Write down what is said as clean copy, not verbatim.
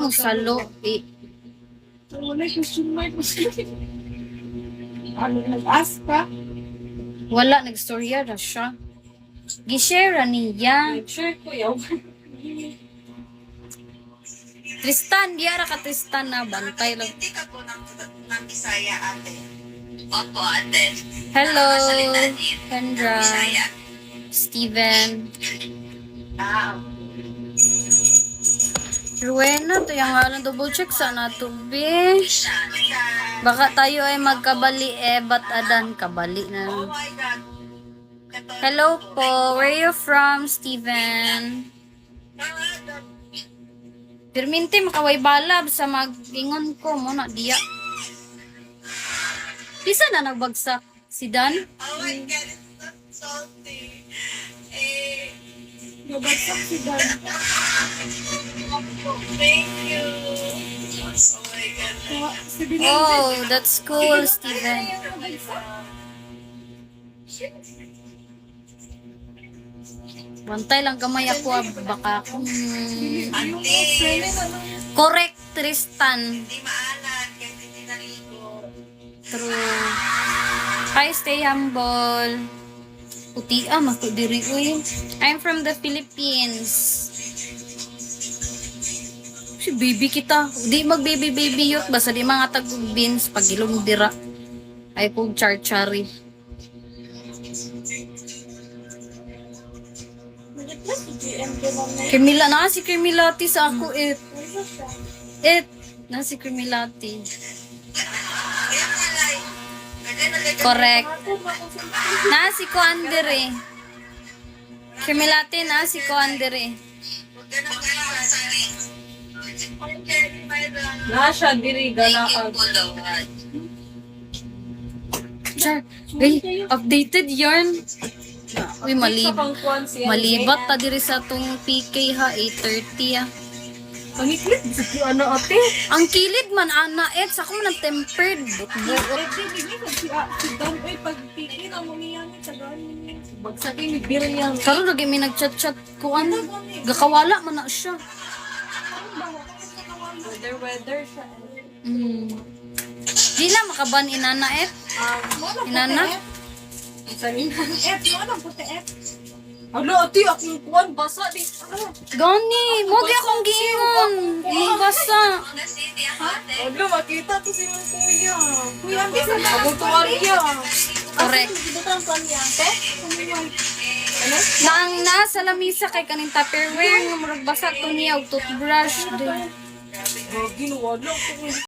mo salo. Wala question mark. Ano, nag-ask ka? Wala, nag-storya na siya. Gishare niya. Share ko yaw. Tristan, diara ka Tristan na. Bantay lang. Hindi ka po ng Bisaya, ate. Opo, ate. Hello, Nakasalita din. Kendra, Bisaya. Steven. Ah, Rowena, to yung nga lang double check sa nato, be. siya. Baka tayo ay magkabali ba't adan kabali na. Oh my God. Hello po, where you from, Steven? Pirminti, makaway balab sa magingon ko mo na diya. Isa na nagbagsak? Si Dan? Oh my God, it's not salty. Eh, Nabagsak si Dan. thank you. Oh my God. Si Bilang. Oh, that's cool, Steven. Bantay lang gamay ako, baka akong... Ate, Correct, Tristan. hindi maalat kahit hindi naligo. True. Hi, stay humble. Puti mako diri uy. I'm from the Philippines. Si baby kita. Di mag baby yut basta di mga tagog beans pag ilong dira. Ay kog char-chari. Camila na si Camilati sa ako na si Camilati. Kaya malay. Correct. Na si Kuandere. Camilati na si Kuandere. Huwag ka na mag-aasari. Nasha, diri, galaag. Char, updated yarn. Uy, malibat ta diri sa tong PK ha, 8:30 ah. Pangiklit, si ano ate? Ang kilid man, ana, sa ako man tempered. But, Si Dan, pag piki na mumiyan sa ganin. Bagsakin ni Biryang. karon lagi may nagchat-chat ko ano. Gakawala man na siya. Weather siya. Di na makaban inana Inana? Yung anong puti Hala, ate, akong kuwan, basa di. Gani, mo di akong giingon. Imong basa. Hala, makita to si mga kuya. Kuya, bisa na. Abong tuwalya. Correct. Butang kanya. Te? Naang na sa lamisa kay kaning Tupperware nga murag basa to niya og toothbrush. Gagi, wala ko.